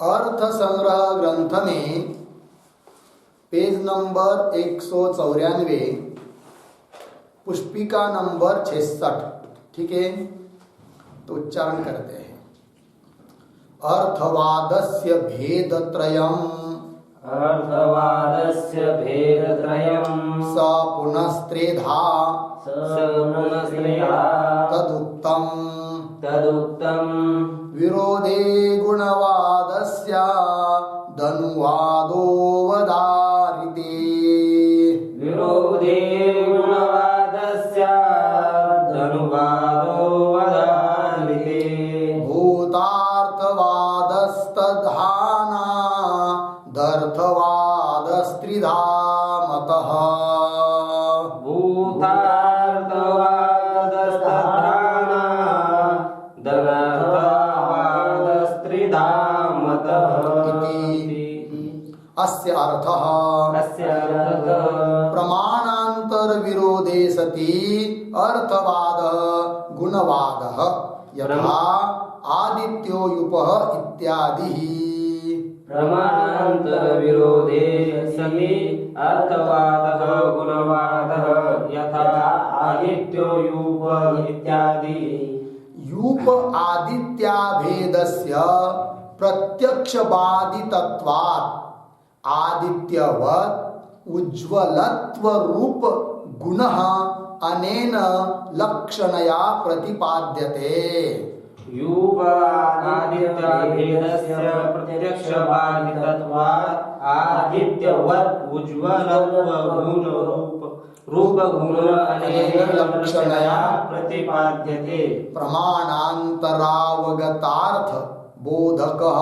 अर्थ संग्रह ग्रंथ में पेज नंबर 194, पुष्पिका नंबर 66। ठीक है, तो उच्चारण करते हैं। अर्थवादस्य भेदत्रयम् स पुनस्त्रेधा तदुक्तम् विरोधे गुणवादस्य धनुवादो वदारिते। विरोधे गुणवादस्य धनुवादो वदारिते। भूतार्थवादस्तद्धाना दर्थवादस्त्रिधा मतः। अस्य अर्थः प्रमाणांतर विरोधे सति अर्थवादः गुणवादः यथा आदित्यो युपः इत्यादि। प्रमाणांतर विरोधे सति अर्थवादः गुणवादः यथा आदित्यो युपः इत्यादि। यूप आदित्याभेदस्य प्रत्यक्षवादितत्वात् आदित्यवत् उज्ज्वलत्व रूप गुणः अनेन लक्षणया प्रतिपाद्यते। यूप आदित्याभेदस्य प्रत्यक्षवादितत्वात् आदित्यवत् उज्ज्वलत्व रूप गुण अनेन लक्षणया प्रतिपाद्यते। प्रमाणान्तरावगतार्थ बोधकः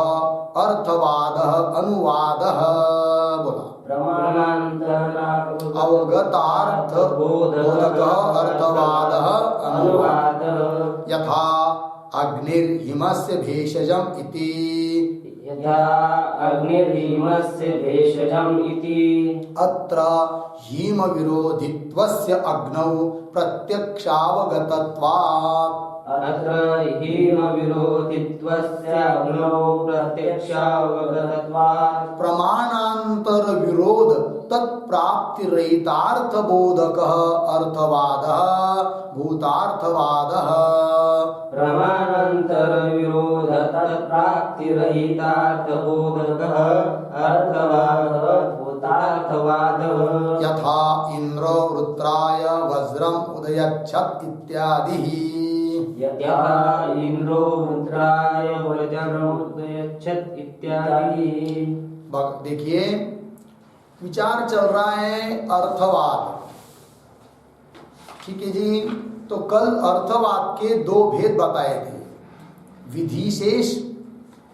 अर्थवादः अनुवादः। बोला अवगतार्थ बोधकः अर्थवादः अनुवादः यथा अग्निर्हिमस्य भेषजम् इति। यथा अग्निर्हिमस्य भेषजम् इति। अत्र हिम विरोधित्वस्य अग्नौ प्रत्यक्षावगतत्वात्। अत्र हिम विरोधित्वस्य अग्नौ प्रत्यक्षावगतत्वात् प्रमाणांतर विरोध तत्प्राप्तिरहितार्थ बोधकः अर्थवादः भूतार्थवादः। प्रमाणांतर विरोध तत्प्राप्तिरहितार्थ बोधकः अर्थवादः भूतार्थवादः। यथा इंद्रो वृत्राय वज्रम उदयच्छत् इत्यादि। यथा इंद्रो रुद्राय वज्रम उदयच्छत् इत्यादि। देखिए, विचार चल रहा है अर्थवाद। ठीक है जी। तो कल अर्थवाद के दो भेद बताए थे, विधि शेष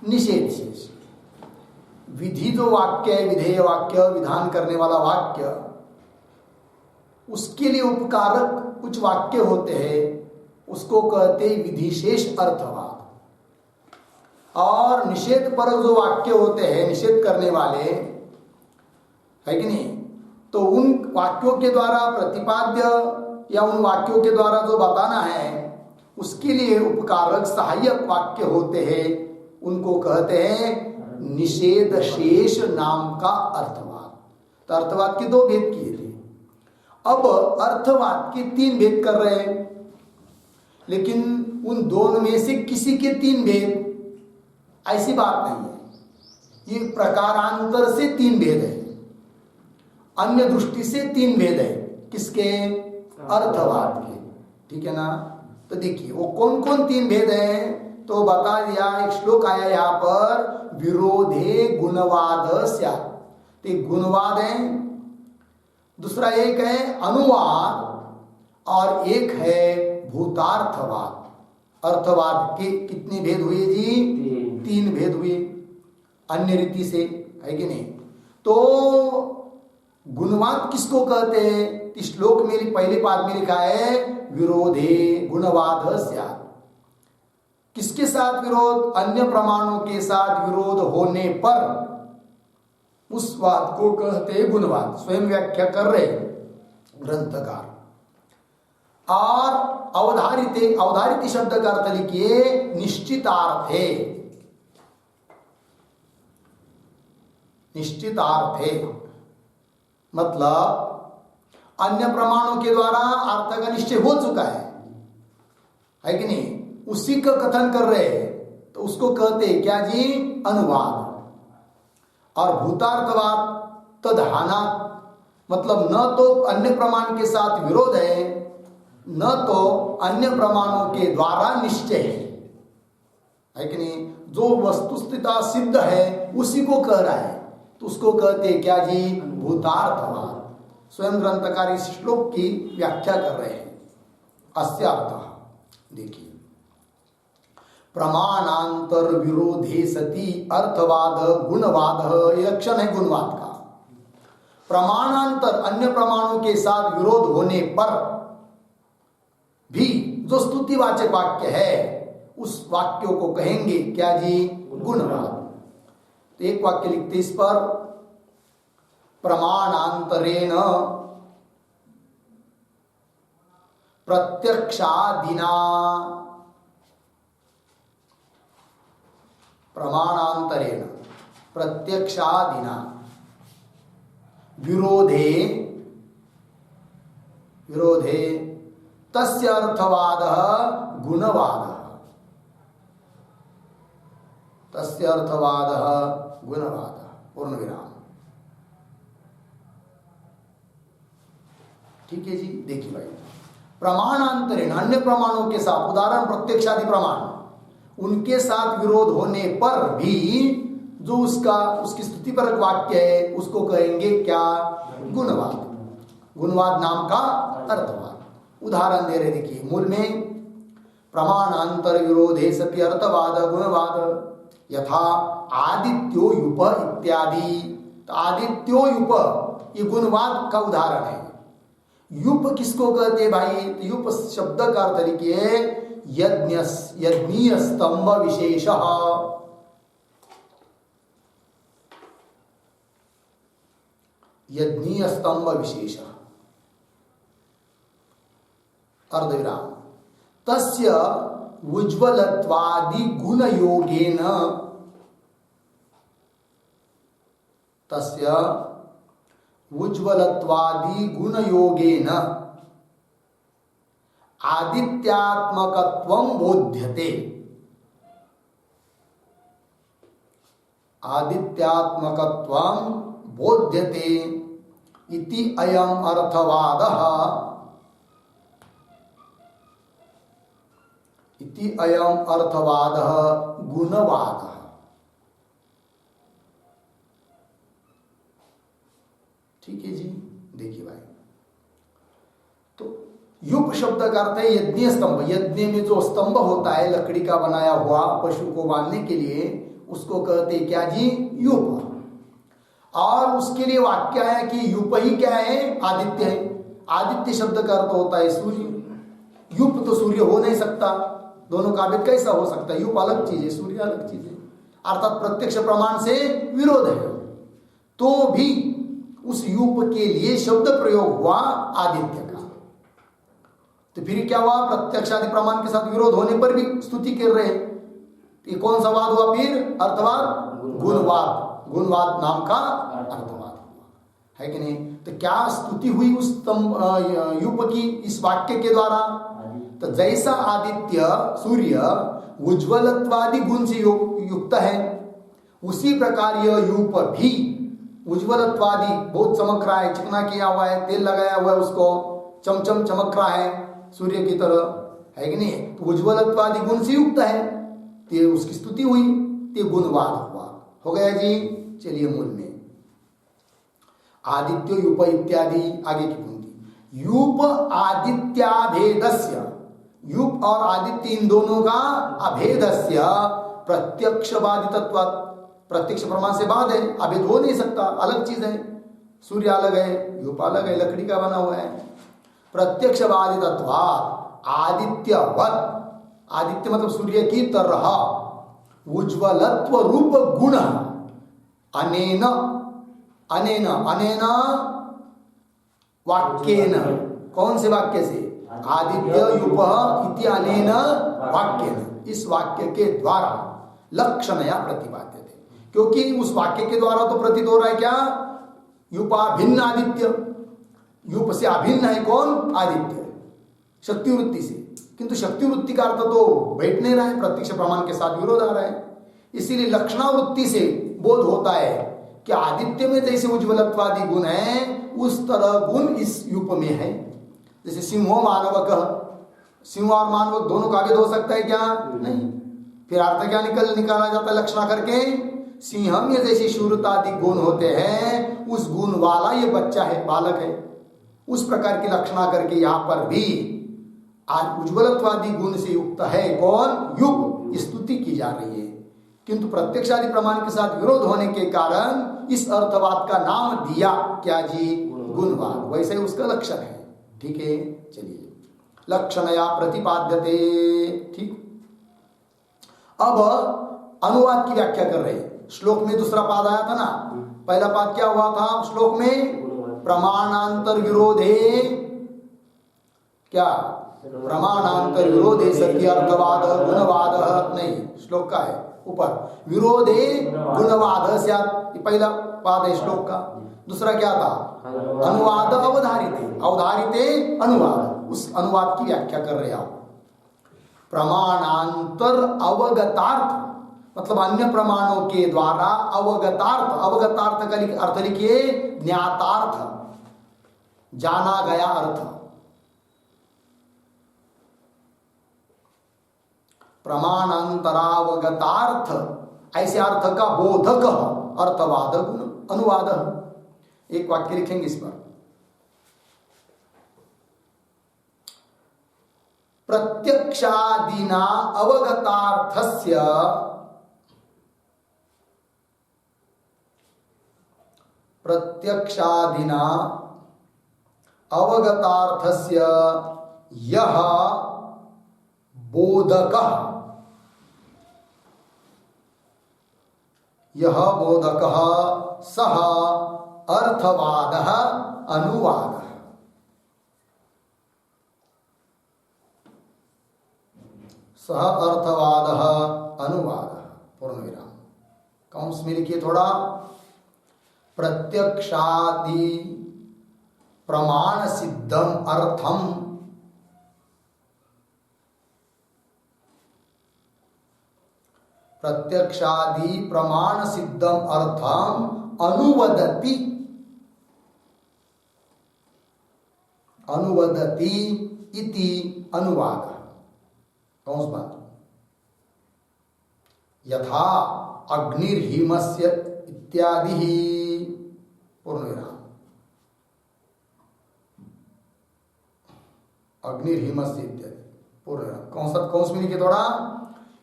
निषेध शेष। विधि जो वाक्य है, विधेय वाक्य, विधान करने वाला वाक्य, उसके लिए उपकारक कुछ वाक्य होते हैं, उसको कहते विधिशेष अर्थवाद। और निषेध परक जो वाक्य होते हैं, निषेध करने वाले, है कि नहीं, तो उन वाक्यों के द्वारा प्रतिपाद्य या उन वाक्यों के द्वारा जो बताना है, उसके लिए उपकारक सहायक वाक्य होते हैं, उनको कहते हैं निषेध शेष नाम का अर्थवाद। तो अर्थवाद के दो भेद किए थे, अब अर्थवाद के तीन भेद कर रहे हैं। लेकिन उन दोनों में से किसी के तीन भेद, ऐसी बात नहीं है। ये प्रकारांतर से तीन भेद है, अन्य दृष्टि से तीन भेद है। किसके? अर्थवाद के। ठीक है ना। तो देखिए वो कौन कौन तीन भेद हैं, तो बता दिया। एक श्लोक आया यहाँ पर, विरोधे गुणवाद स्यात्, तो गुणवाद है। दूसरा एक है अनुवाद, और एक है भूतार्थवाद। अर्थवाद के कितने भेद हुए जी? तीन भेद हुए अन्य रीति से, है कि नहीं। तो गुणवाद किसको कहते हैं? इस श्लोक में पहले पाद में लिखा है विरोधे गुणवाद स्यात्। किसके साथ विरोध? अन्य प्रमाणों के साथ विरोध होने पर उस वाद को कहते हैं गुणवाद। स्वयं व्याख्या कर रहे ग्रंथकार। और अवधारित शब्द का अर्थ लिखिए निश्चितार्थे। निश्चितार्थे मतलब अन्य प्रमाणों के द्वारा अर्थ का निश्चय हो चुका है कि नहीं, उसी का कथन कर रहे हैं, तो उसको कहते हैं क्या जी? अनुवाद। और भूतार्थवाद तदहाना, मतलब न तो अन्य प्रमाण के साथ विरोध है, न तो अन्य प्रमाणों के द्वारा निश्चय है कि नहीं। जो वस्तुस्थिता सिद्ध है उसी को कह रहा है, तो उसको कहते हैं क्या जी? भूतार्थवाद। स्वयं ग्रंथकार इस श्लोक की व्याख्या कर रहे हैं। अस्य अर्थः देखिए, प्रमाणांतर विरोधे सति अर्थवाद गुणवाद, ये लक्षण है गुणवाद का। प्रमाणांतर अन्य प्रमाणों के साथ विरोध होने पर भी जो स्तुतिवाचक वाक्य है उस वाक्यों को कहेंगे क्या जी? गुणवाद। तो एक वाक्य लिखते इस पर, प्रमाणांतरेण प्रत्यक्षादिना, प्रमाणांतरेण प्रत्यक्षादिना विरोधे तस्य अर्थवादः गुणवादः, तस्य अर्थवादः गुणवादः। पूर्ण विराम। ठीक है जी। देखिए भाई, प्रमाणांतरेण अन्य प्रमाणों के साथ, उदाहरण प्रत्यक्षादि प्रमाण, उनके साथ विरोध होने पर भी जो उसकी स्तुतिपरक वाक्य है उसको कहेंगे क्या? गुणवाद। गुणवाद नाम का अर्थवाद। उदाहरण दे रहे, देखिए मूल में, प्रमाणांतर विरोधे सति अर्थवाद गुणवाद यथा आदित्यो युप इत्यादि। तो आदित्यो युप ये गुणवाद का उदाहरण है। युप किसको कहते हैं भाई? तो युप शब्द का अर्थ लिखिए यज्ञीय स्तंभ विशेष। यज्ञीय स्तंभ विशेष अर्धविराम। तस्य उज्ज्वलत्वादि गुण योगेन, तस्य उज्ज्वलत्वादि गुण योगेन आदित्यात्मकत्वं बोध्यते। आदित्यात्मकत्वं बोध्यते इति अयम् अर्थवादः, इति अयम् अर्थवादः गुणवादः। ठीक है जी। देखिए भाई, तो युप शब्द का अर्थ है यज्ञ स्तंभ। यज्ञ में जो स्तंभ होता है लकड़ी का बनाया हुआ पशु को बांधने के लिए, उसको कहते हैं क्या जी? युप। और उसके लिए वाक्य है कि युप ही क्या है? आदित्य है। आदित्य शब्द का अर्थ होता है सूर्य। युप तो सूर्य हो नहीं सकता, दोनों का भेद कैसा हो सकता है? युप अलग चीज है, सूर्य अलग चीज है, अर्थात प्रत्यक्ष प्रमाण से विरोध है। तो भी उस युप के लिए शब्द प्रयोग हुआ आदित्य का। तो फिर क्या हुआ? प्रत्यक्षादि प्रमाण के साथ विरोध होने पर भी स्तुति कर रहे हैं। ये कौन सा वाद हुआ फिर? अर्थवाद, गुणवाद। गुणवाद नाम का अर्थवाद हुआ, है कि नहीं? तो क्या स्तुति हुई उस युप की इस वाक्य के द्वारा? तो जैसा आदित्य सूर्य उज्ज्वलत्वादि गुण से युक्त है, उसी प्रकार यह युप भी उज्ज्वलत्वादि, बहुत चमक रहा है, चिकना किया हुआ है, तेल लगाया हुआ है, उसको चमचम चमक रहा है सूर्य की तरह, है कि नहीं? तो उज्ज्वलत्वादि गुण से युक्त है, ते उसकी स्तुति हुई, ते गुणवाद हुआ। हो गया जी। चलिए मूल में आदित्यो यूप इत्यादि आगे की पंक्ति। यूप आदित्याभेदस्य, यूप और आदित्य इन दोनों का अभेदस्य प्रत्यक्षवादी तत्व, प्रत्यक्ष प्रमाण से बाद है, अभेद हो नहीं सकता, अलग चीज है। सूर्य अलग है, यूप अलग है, लकड़ी का बना हुआ है। प्रत्यक्षवादी तत्व आदित्यवत, आदित्य मतलब सूर्य की तरह, उज्ज्वलत्व रूप गुण अनेन, अनेन अनेन वाक्येन, कौन से वाक्य से? आदित्य यूप इति अनेन वाक्येन, इस वाक्य के द्वारा लक्षणया प्रतिपाद्यते, क्योंकि उस वाक्य के द्वारा तो प्रतीत हो रहा है क्या? यूपा भिन्न आदित्य, यूप से अभिन्न है कौन? आदित्य, शक्ति वृत्ति से। किंतु शक्ति वृत्ति का अर्थ तो बैठ नहीं रहा है, प्रत्यक्ष प्रमाण के साथ विरोध आ रहा है। इसीलिए लक्षणावृत्ति से बोध होता है कि आदित्य में जैसे उज्ज्वलत्वादि गुण है, उस तरह गुण इस यूप में है। जैसे सिंहो मानवक, सिंह और मानवक दोनों का भेद हो सकता है क्या? नहीं। फिर अर्थ क्या निकाला जाता है लक्षणा करके? सिंह में जैसे शूरतादि गुण होते हैं, उस गुण वाला ये बच्चा है, बालक है, उस प्रकार की लक्षणा करके यहाँ पर भी उज्ज्वलत्वादि गुण से युक्त है कौन? युग, स्तुति की जा रही है। किंतु प्रत्यक्षादि प्रमाण के साथ विरोध होने के कारण इस अर्थवाद का नाम दिया क्या जी? गुणवाद। वैसे उसका लक्षण है। ठीक है, चलिए लक्षणया प्रतिपाद्यते। ठीक, अब अनुवाद की व्याख्या कर रहे हैं। श्लोक में दूसरा पाद आया था ना, पहला पाद क्या हुआ था श्लोक में? प्रमाणांतर विरोधे, क्या? प्रमाणांतर विरोधे सत्य अर्थवाद गुणवाद, नहीं, श्लोक का है ऊपर, विरोधे गुणवाद स्यात्, ये पहला पाद है श्लोक का। दूसरा क्या था? अनुवाद अवधारिते, अवधारिते अनुवाद, उस अनुवाद की व्याख्या कर रहे आप। प्रमाणांतर अवगतार्थ मतलब अन्य प्रमाणों के द्वारा अवगतार्थ, अवगतार्थ का अर्थ लिखिए ज्ञातार्थ, जाना गया अर्थ। प्रमाणांतरावगतार्थ ऐसे अर्थ का बोधक अर्थवाद अनुवाद। एक वाक्य लिखेंगे इस पर। प्रत्यक्षादिना अवगतार्थस्य, प्रत्यक्षादिना अवगतार्थस्य यह बोधकः, यह बोधकः सः अर्थवादः अनुवादः। सः अर्थवादः अनुवादः, पूर्ण विराम। कौंस में लिखिए थोड़ा। प्रत्यक्षादि प्रमाण सिद्धम अर्थम, प्रत्यक्षादि प्रमाण सिद्धम अर्थम अनुवदति, अनुवदति इति अनुवाद। कौन सी बात? यथा अग्निर्हिमस्य इत्यादि, पूर्ण विराम। अग्निर्हिमस्य इत्यादि, पूर्ण विराम। कौन सी लिखिए थोड़ा।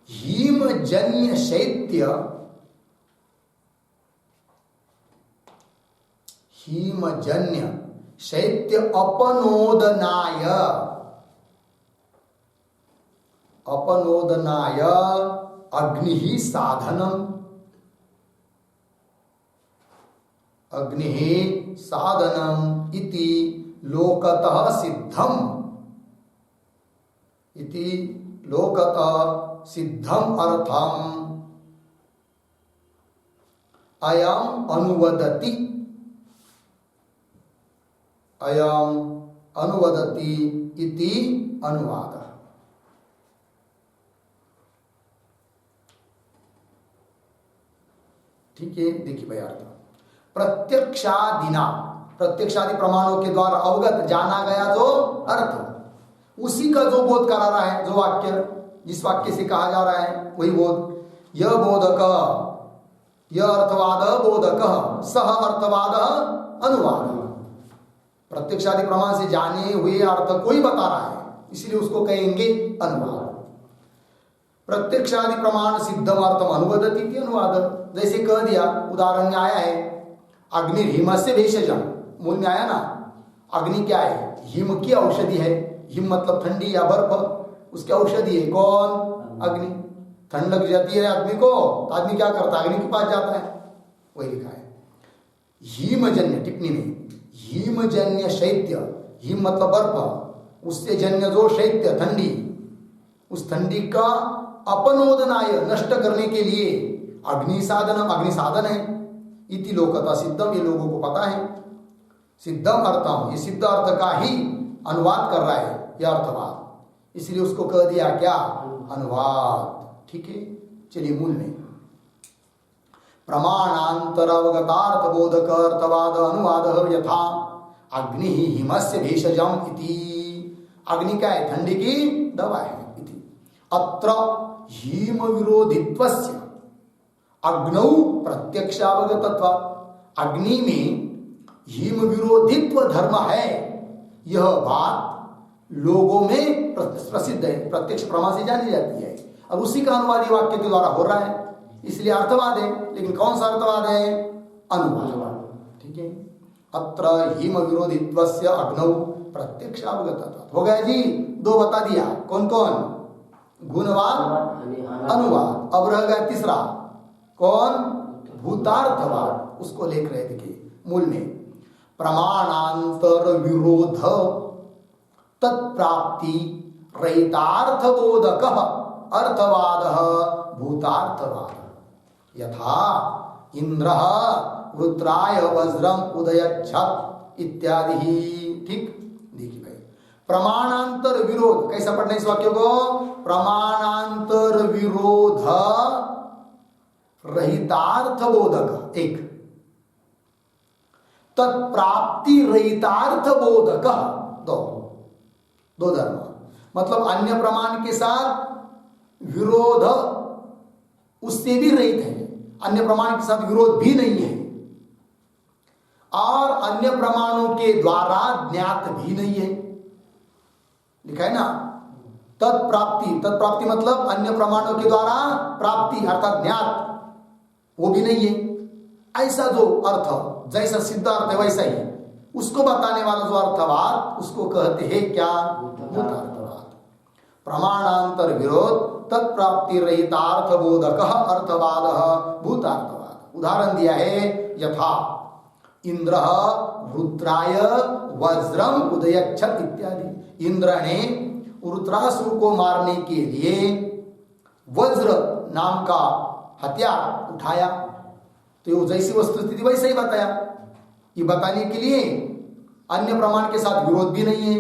हीमजन्य शैत्य, हीमजन्य शैत्य अपनोदनाय, अपनोदनाय अग्नि साधनम, अग्नि साधनम इति लोकतः सिद्धम, इति लोकतः सिद्धम अर्थम अयम अनुवदति, अयम अनुवदति इति अनुवाद। ठीक है, देखिए भाई अर्थ। प्रत्यक्षादिना, प्रत्यक्षादि प्रमाणों के द्वारा अवगत जाना गया जो अर्थ, उसी का जो बोध करा रहा है, जो वाक्य जिस वाक्य से कहा जा रहा है वही बोध। यह बोधक, यह अर्थवाद बोधक, सह अर्थवाद अनुवाद। प्रत्यक्षादि प्रमाण से जाने हुए अर्थ कोई बता रहा है, इसलिए उसको कहेंगे अनुवाद। प्रत्यक्षादि प्रमाण सिद्धम अर्थम अनुवदति इति अनुवाद। जैसे कह दिया, उदाहरण में आया है अग्नि हिमस्य भेषजम, मूल में आया ना। अग्नि क्या है? हिम की औषधि है। हिम मतलब ठंडी या बर्फ, उसकी औषधि है कौन? अग्नि। ठंड लग जाती है आदमी को तो आदमी क्या करता है? अग्नि के पास जाता है। वही लिखा है हिमजन्य, टिप्पणी में हिमजन्य शैत्य, हिम मतलब बर्फ, उससे जन्य जो शैत्य ठंडी, उस ठंडी का अपनोदनाय नष्ट करने के लिए अग्नि साधन, अग्नि साधन है। इति लोकता सिद्धम, ये लोगों को पता है। सिद्धम अर्थम, ये सिद्ध अर्थ का ही अनुवाद कर रहा है यह अर्थवाद, इसलिए उसको कह दिया क्या? अनुवाद। ठीक है, चलिए मूल में प्रमाणांतर अवगतार्थ बोधक अर्थवाद अनुवाद यथा अग्नि हिमस्य भेषजम इति। अग्नि का है? ठंडी की दवा है। इति अत्र हिम विरोधित्वस्य अग्नौ प्रत्यक्षावगतत्वात्, अग्नि में हिम विरोधित्व धर्म है, यह बात लोगों में प्रसिद्ध है, प्रत्यक्ष प्रमाण से जानी जाती है, और उसी का अनुवाद वाक्य के द्वारा हो रहा है, इसलिए अर्थवाद है। लेकिन कौन सा अर्थवाद है? अनुवाद। ठीक है, अत्र हिम विरोधित्वस्य अग्नौ प्रत्यक्षावगतत्वात्। हो गया जी, दो बता दिया। कौन कौन? गुणवाद, अनुवाद। अब रह गया तीसरा, कौन? भूतार्थवाद। उसको लेकर रहे देखिए मूल में प्रमाणांतर विरोध तत्प्राप्ति रहितार्थ बोधक अर्थवाद भूतार्थवाद। यथा इंद्र रुद्राय वज्रम उदयच्छत इत्यादि। ठीक, देखिए भाई, प्रमाणांतर विरोध कैसा पढ़ना इस वाक्य को? प्रमाणांतर विरोध रहितार्थ बोधक एक, तत्प्राप्ति रहितार्थ बोधक दो, दो धर्म। मतलब अन्य प्रमाण के साथ विरोध उससे भी रहित है, अन्य प्रमाण के साथ विरोध भी नहीं है, और अन्य प्रमाणों के द्वारा ज्ञात भी नहीं है। लिखा है ना तत्प्राप्ति। तत्प्राप्ति मतलब अन्य प्रमाणों के द्वारा प्राप्ति अर्थात ज्ञात, वो भी नहीं है। ऐसा जो अर्थ जैसा सिद्ध अर्थ है वैसा ही उसको बताने वाला जो अर्थवाद, उसको कहते हैं क्या? भूतार्थवाद। प्रमाणांतर विरोध तत्प्राप्ति रहितार्थ बोधक अर्थवाद भूतार्थवाद। उदाहरण दिया है, यथा इंद्र रुद्राय वज्रम उदयच्छत इत्यादि। इंद्र ने रुद्रासुर को मारने के लिए वज्र नाम का हथियार उठाया, तो जैसी वस्तु स्थिति वैसे ही बताया। ये बताने के लिए अन्य प्रमाण के साथ विरोध भी नहीं है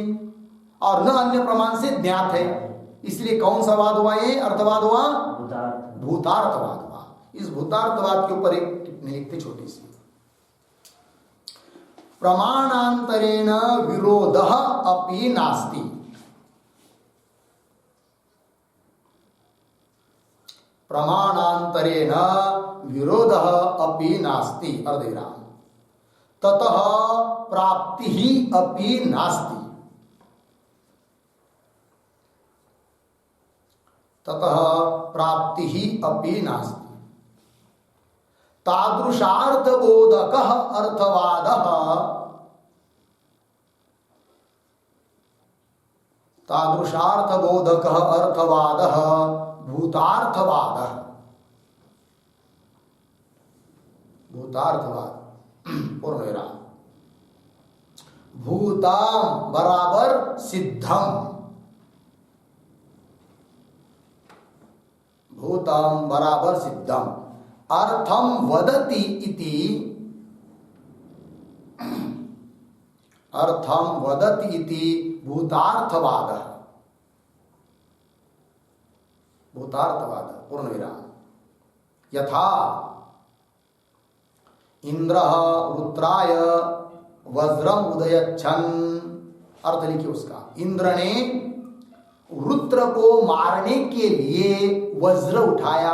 और न अन्य प्रमाण से ज्ञात है, इसलिए कौन सा वाद हुआ? ये अर्थवाद हुआ, भूतार्थवाद हुआ। इस भूतार्थवाद के ऊपर एक टिप्पणी लिखते छोटी सी, प्रमाणांतरेण विरोधः अपि नास्ति। प्रमाणांतरेण विरोधः अपि नास्ति अर्धविराम, ततः प्राप्ति ही अपि नास्ति। ततः प्राप्ति ही अपि नास्ति। तादृशार्थ बोधकः अर्थवादः, तादृशार्थ बोधकः अर्थवादः भूतार्थवादः। भूतार्थवाद पूर्ण विराम। भूताम बराबर सिद्धम, भूतम बराबर सिद्धम। अर्थम वदति इति, अर्थम वदति इति भूतार्थवादः। भूतार्थवाद पूर्ण विराम। यथा इंद्र रुद्राय वज्रम उदयच्छन्, अर्थ लिखिए उसका। इंद्र ने रुद्र को मारने के लिए वज्र उठाया।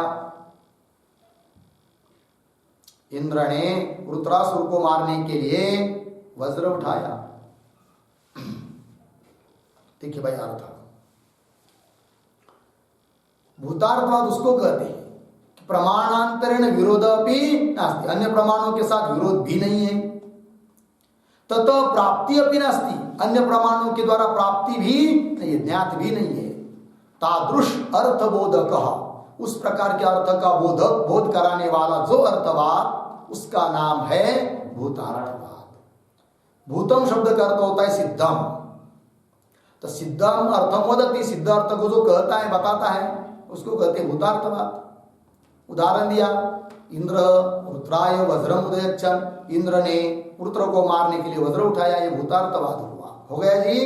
इंद्र ने वृत्रासुर को मारने के लिए वज्र उठाया। देखिए भाई अर्थ, भूतार्थवाद उसको कहते हैं कि प्रमाणांतरेण विरोध भी नास्ति, अन्य प्रमाणों के साथ विरोध भी नहीं है। तथा प्राप्ति अपनी नास्ति, अन्य प्रमाणों के द्वारा प्राप्ति भी नहीं, ज्ञात भी नहीं है। तादृश अर्थबोधक, उस प्रकार के अर्थ का बोध कराने वाला जो अर्थवाद, उसका नाम है भूतार्थवाद। भूतम शब्द का अर्थ होता है सिद्धम, तो सिद्धम अर्थम वदति, सिद्ध अर्थ को जो कहता है बताता है उसको कहते हैं भूतार्थवाद। उदाहरण दिया, इंद्र रुद्राय वज्रम उदयच्छन्, इंद्र ने रुद्र को मारने के लिए वज्र उठाया, ये भूतार्थवाद हुआ। हो गया जी।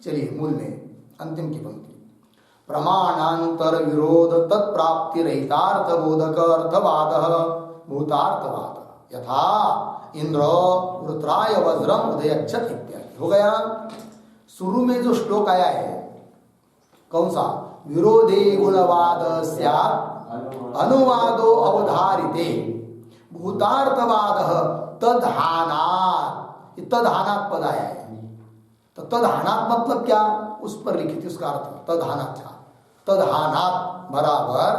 चलिए मूल में अंतिम की पंक्ति, प्रमाणांतर विरोध तत्प्राप्ति रहितार्थ बोधक अर्थवाद भूतार्थवाद, यथा इंद्र रुद्राय वज्रम उदयच्छत् इत्यादि। हो गया। शुरू में जो श्लोक आया है कौन सा, विरोधे गुणवाद स्यात् अनुवादो अवधारिते भूतार्थवाद तदहानात्, तदहानात् पद आया है। तो तदहानात् मतलब क्या, उस पर लिखित उसका अर्थ तदहानात् था। तदहानात् बराबर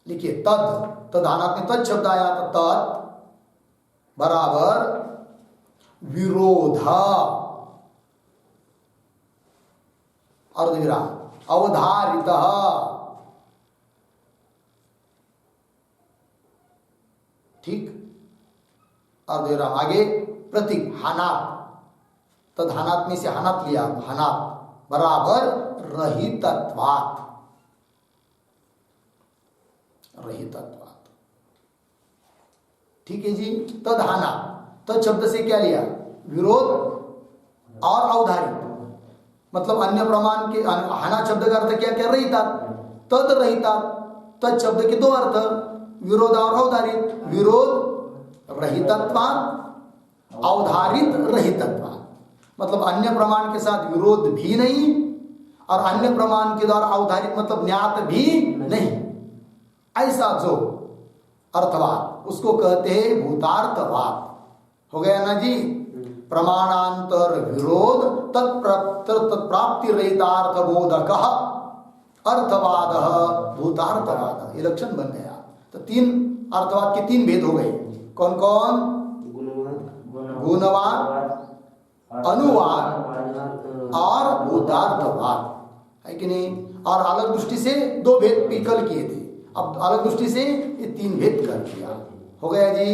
लिखिए तद, तदहानात् में तद शब्द आया, तो तद बराबर विरोध अर्धविराम अवधारित, ठीक, अर्धविराम आगे प्रतीक हानात, तद हानात में से हानात लिया, हानात बराबर रहितत्वात्, रहितत्वात्, ठीक है जी। तद हानात, तद शब्द से क्या लिया, विरोध और अवधारित, मतलब अन्य प्रमाण के, हाना शब्द का अर्थ क्या क्या, रहिता, तद रहिता, तद शब्द के दो अर्थ, विरोध और अवधारित, विरोध रहितत्वात्, अवधारित रहितत्वात्, मतलब अन्य प्रमाण के साथ विरोध भी नहीं और अन्य प्रमाण के द्वारा अवधारित मतलब ज्ञात भी नहीं, ऐसा जो अर्थवाद उसको कहते हैं भूतार्थवाद। हो गया ना जी। प्रमाणांतर विरोध तत्प्राप्ति रहितार्थ बोधक अर्थवाद भूतार्थवाद, ये लक्षण बन गया। तो तीन अर्थवाद के तीन भेद हो गए, कौन कौन, गुणवाद, अनुवाद और भूतार्थवाद, है कि नहीं। और अलग दृष्टि से दो भेद कल किए थे, अब अलग दृष्टि से ये तीन भेद कर दिया। हो गया जी।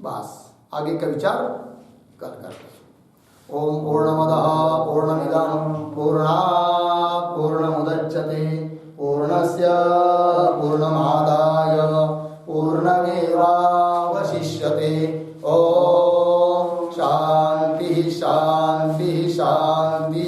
बस आगे का विचार कल करते। ओम पूर्णमदः पूर्णमिदं पूर्णात् पूर्णमुदच्यते पूर्णस्य पूर्णमादाय पूर्णमेवावशिष्यते। ओम शांति शांति शांति।